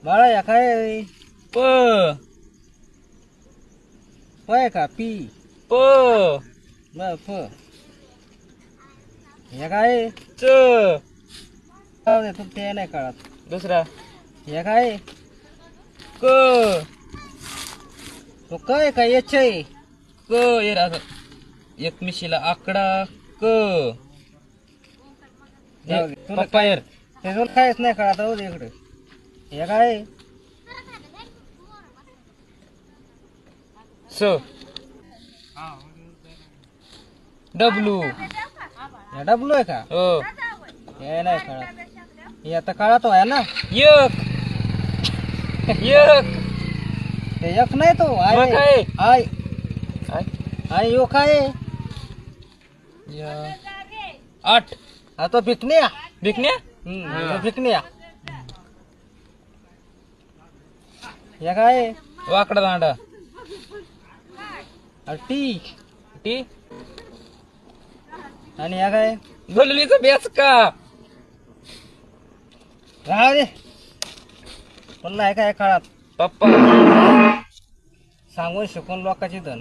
बाळा या काय प पय का पी प ब फ या काय च ते नाही कळत. दुसरा या काय क तो काय काय याच आहे. क ये असं एकमिशीला आकडा क जाऊ दे. तुला पप्पा यर ते तुला काहीच नाही कळत हो इकडे. या काय स डब्लू या डब्लू आहे का हो हे नाही कळत. हे आता कळत आहे ना. एक एक ते एक नाही तो मग आय काय? आय आय आय यो काय य- आठ हा तो भिकण्या. भिकण्या तो भिकण्या. या काय वाकडा दांडा टी टी आणि या काय भललीचा बेस का राहू दे. पुन्हा काय कळत पप्पा सांगून शिकून लोकांची धन.